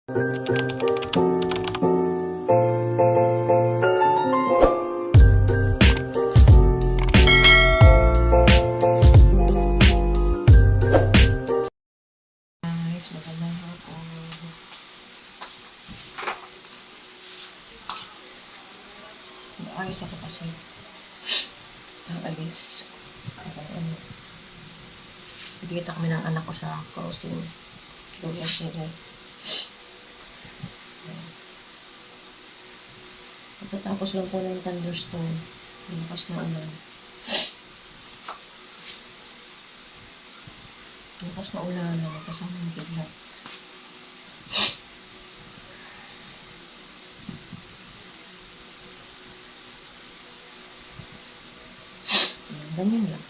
Ayos ako kasi ang alis. Bigita kami ng anak ko sa crossing. Doon sila. Pagkatapos lang po ng thunderstorm. Lumakas na ulan. Lumakas na ulan na kasama ng kidlat. Ganyan lang.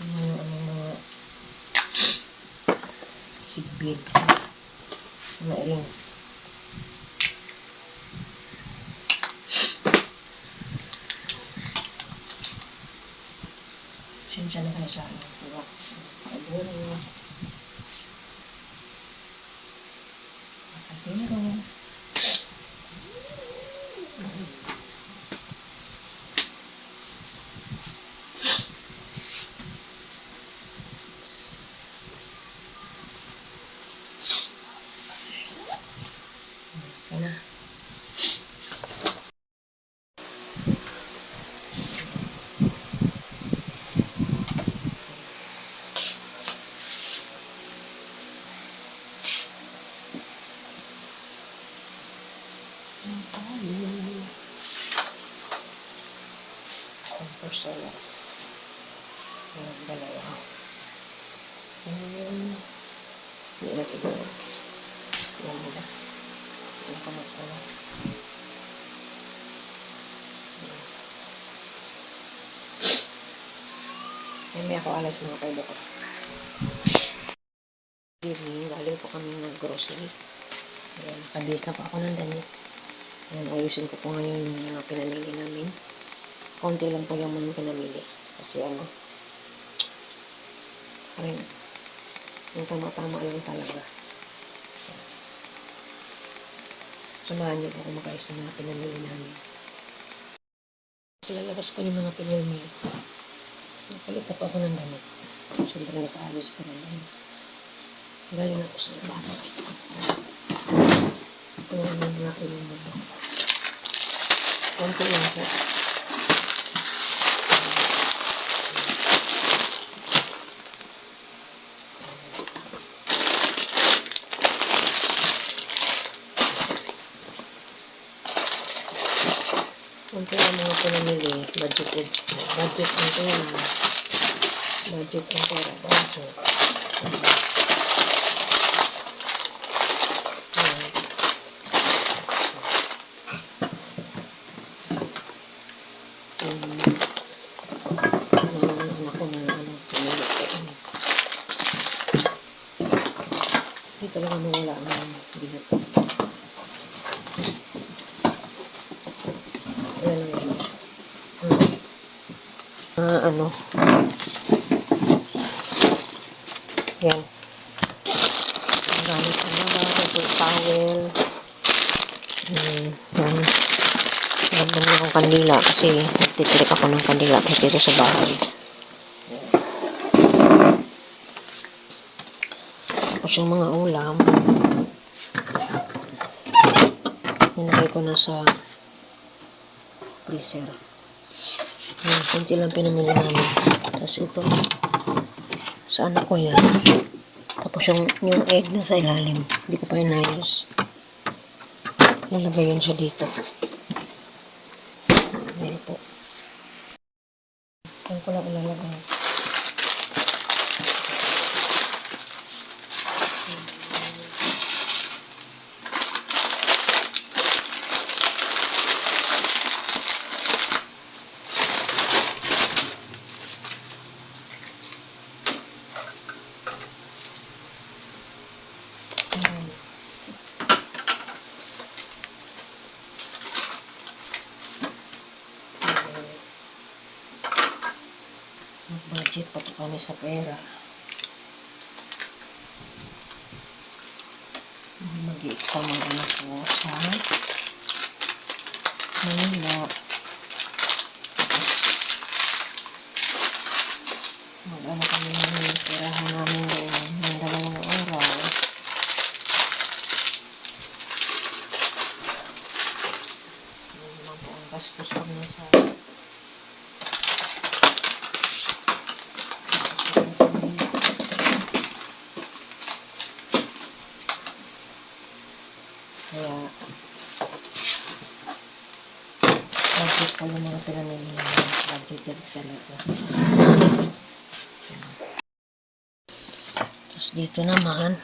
Mga sigbid. Mga ring. Sinsya na kayo sa akin. Diba? Adoro. Adoro. Kaya na. Porcelas. Ayan, dalawa. Hindi na siguro. Ayan nila. Ayan ko na pala. Ayan, may ako alas mga kaiba ko. Galing po kami ng grocery. Ayan, nakabis na po ako ng damit. Ayan, ayusin ko po ngayon yung mga pinamili namin. Konti lang po yung mga pinamili. Kasi parang yung tama-tama lang talaga. Samahan niyo po kung makayos ng mga pinamili namin. Kasi lalabas ko yung mga pinamili. Napalit na po ako ng damit. Siyempre nakaayos pa naman. Galing ako sa labas. Ito ang mga pinamili. Konti lang po. Konti lang mga pinamili. Budget ang pera. Budget ang pera. Budget. Hindi talaga mawala ang binata. Ayan lang yun. Yan. Ang gamit ko na ba? Paper towel. Yan. Nagdami akong kandila kasi nagtitrik ako ng kandila kahit dito sa bahay. Tapos yung mga ulam, nilagay ko na sa freezer. Yan, kunti lang pinamili namin. Tapos ito, sa anak ko yan. Tapos yung egg na sa ilalim, hindi ko pa inayos. Lalagay yun siya dito. Ayan po. Ayan ko lang ilalagay. Mag-budget pa po kami sa pera. Mag-i-exam ang anak ko sa Manila. Mag-ano kami ng perahan namin doon ng 2 araw. Ano naman po ang gastos kami sa kaya budget ko yung mga pinamili namin. Budget talaga. Tapos dito naman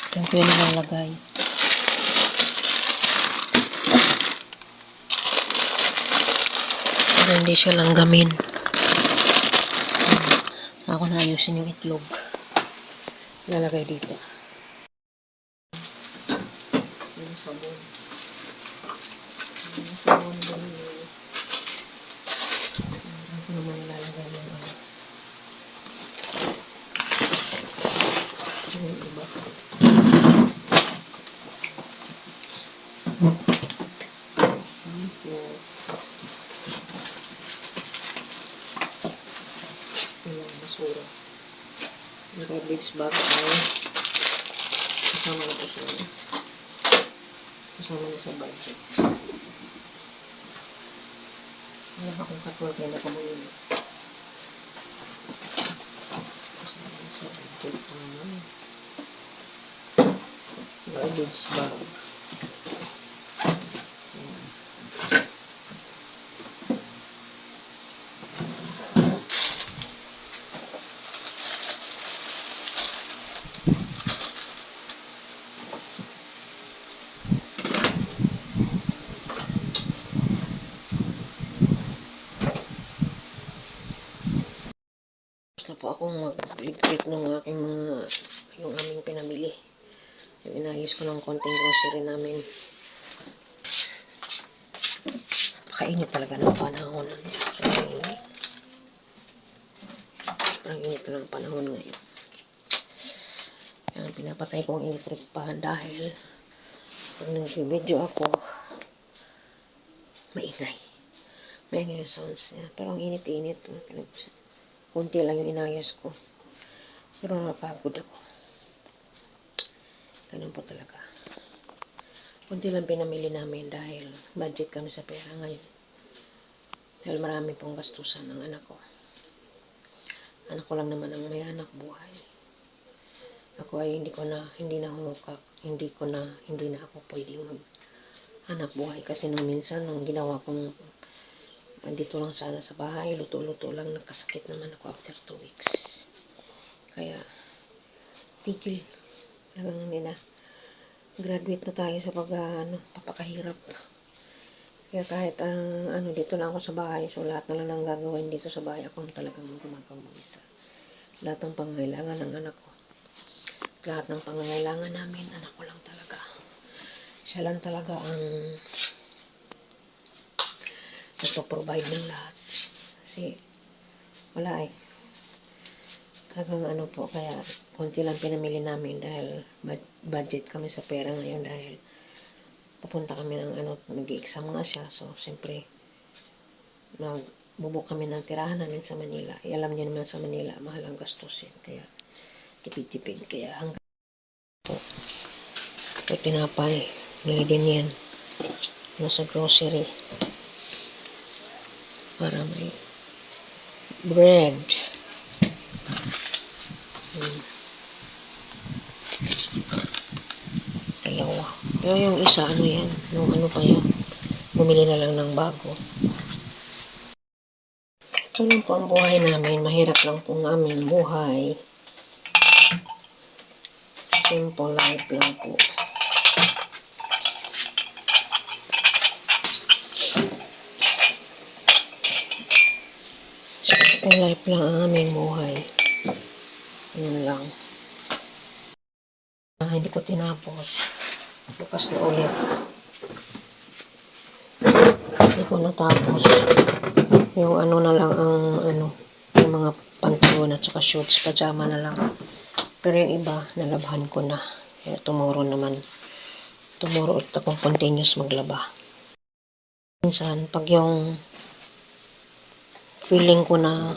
ito yung pinalalagay. Para hindi siya langgamin. Ako na ayusin yung itlog. Lalagay dito. Yung sabon. Yung sabon din. Ako naman ilalagay yung ano. Yung iba. Dito. Yung basura. Yung garbage bag ay kasama na po siya. Kasama na sa budget. Wala akong katwag na nakamuli. Kasama na sa budget. Garbage bag. Gusto po akong mag-ligpit ng aking mga, yung aming pinamili. Yung inayos ko ng konting grocery namin. Napakainit talaga ng panahon. Ang init ng panahon ngayon. Yan, pinapatay ko ang electric pan dahil pag nag-video ako, maingay. Maingay yung sounds niya. Pero ang init-init. Kunti lang yung inayos ko. Pero napagod ako. Ganun po talaga. Kunti lang pinamili namin dahil budget kami sa pera ngayon. Dahil marami pong gastusan ng anak ko. Anak ko lang naman ang may anak buhay. Ako ay hindi na humukak. Hindi na ako pwedeng mag-anak buhay. Kasi nung minsan, nung ginawa ko andito lang sana sa bahay, luto-luto lang, nagkasakit naman ako after 2 weeks. Kaya, tigil. Talagang hindi na. Graduate na tayo sa papakahirap. Kaya kahit dito lang ako sa bahay, so lahat na lang ang gagawin dito sa bahay, ako lang talagang gumagawa isa. Lahat ng pangangailangan ng anak ko. Lahat ng pangangailangan namin, anak ko lang talaga. Siya lang talaga ang nagpo-provide ng lahat. Kasi, wala eh. Talagang po, kaya konti lang pinamili namin dahil budget kami sa pera ngayon dahil papunta kami ng mag-i-exam nga siya. So, siyempre, magbubuk kami ng tirahan namin sa Manila. Alam niyo naman sa Manila, mahal ang gastos yan. Kaya, tipid-tipid. Kaya, hanggang po, ito tinapay. Nili din yan. Nasa grocery. Para may bread. Dalawa. Pero yung isa, yan? Yung pa yan? Bumili na lang ng bago. Ito lang po ang buhay namin. Mahirap lang po ang aming buhay. Simple life lang po. Simple life lang ang aming buhay. Yun lang. Hindi ko tinapos. Bukas na ulit. Hindi ko natapos. Yung ano na lang ang ano, yung mga pantalon at saka shorts, pajama na lang. Pero yung iba, nalabhan ko na. Kaya tomorrow naman. Tomorrow ulit akong continuous maglaba. Minsan, pag yung feeling ko na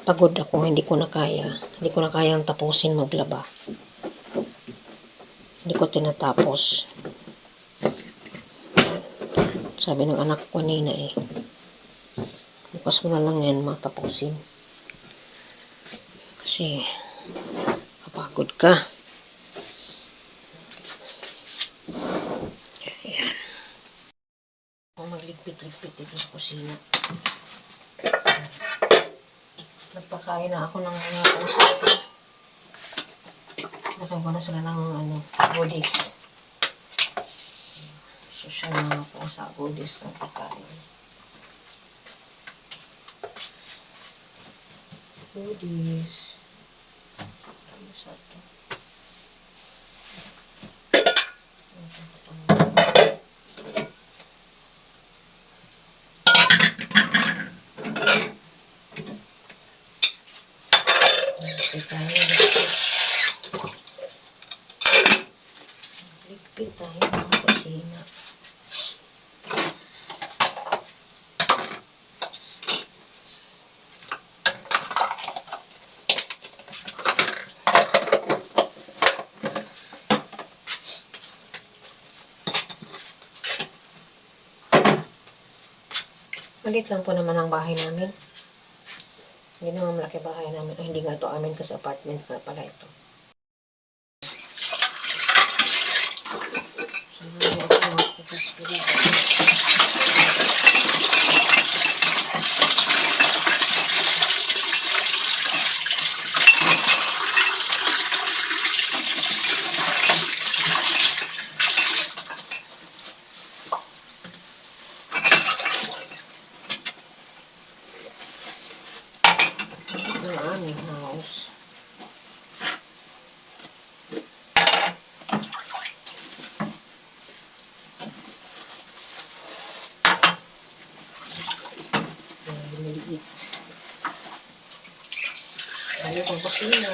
pagod ako, hindi ko na kayang tapusin maglaba. Hindi ko tinatapos. Sabi ng anak ko kanina bukas mo na lang yan matapusin. Kasi, kapagod ka. Ayan. Kung magligpit-ligpit dito sa kusina. Nagpakain na ako ng mga pusa. Nakain ko na sila ng goodies. So, siya mga pusa, goodies ng pagkain. Goodies. Ano sa ito? Ligpit tayo mga kusina. Maliit lang po naman ang bahay namin. Hindi naman malaki bahay namin. Ay, hindi nga ito amin kasi apartment nga pala ito. Ang aming house. Maliit. Maliit ang kusina.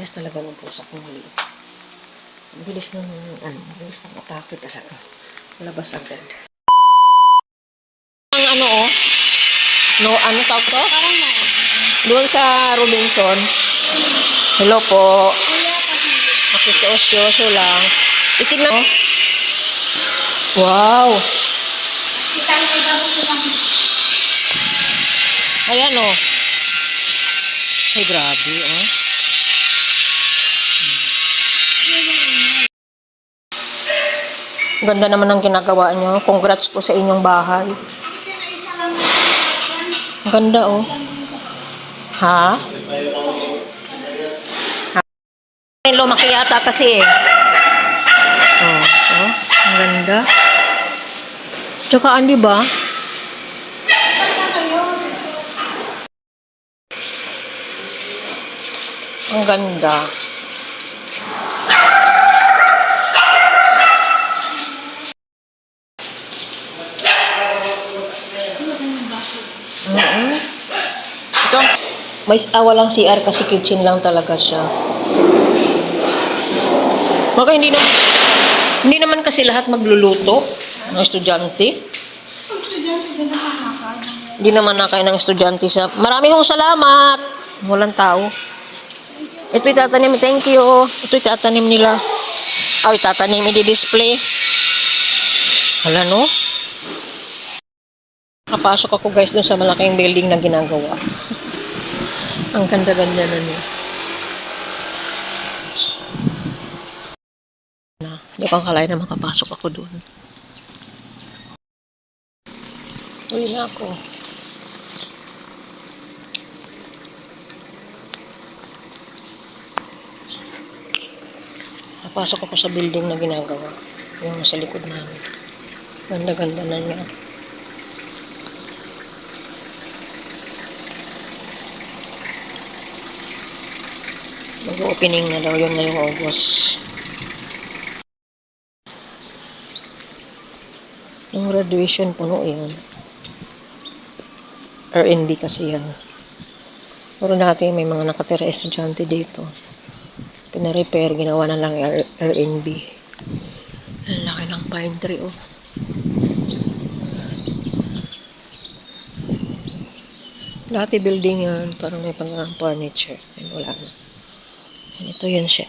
bilis talaga ng pusa kong mali. Ang bilis ng, bilis ng atake talaga. Labas agad. Ang ano no, ano tawag to? Doon sa Robinson. Hello po. Makikiosyoso lang. Itignan mo. Wow. Ayan o. Ay, grabe oh. Ganda naman ang ginagawa nyo. Congrats po sa inyong bahay. Ganda oh. Ha? Lumaki yata kasi eh. Oh, oh, ang ganda. Tsaka di ba? Ang ganda. Ito, may walang CR kasi kitchen lang talaga siya. Baka hindi naman kasi lahat magluluto ng estudyante. Hindi naman na kayo ng estudyante sa... Marami hong salamat. Walang tao. Ito itatanim. Thank you. Ito itatanim nila. Itatanim. I-display. Hala no? Nakapasok ako guys dun sa malaking building na ginagawa. Ang ganda-ganda na niya. Hindi ko kalaya na makapasok ako doon. Uwi na ako. Napasok ako sa building na ginagawa. Yung sa likod namin. Ganda-ganda na niya. Mag-opening na daw yun ngayong August. Yung graduation puno yan. R&B kasi yan. Pero dati may mga nakatira estudyante dito. Pina-repair, ginawa na lang R&B. Ang laki ng pine tree oh. Dati building yan, parang may pang furniture. Wala na. Ito yan siya.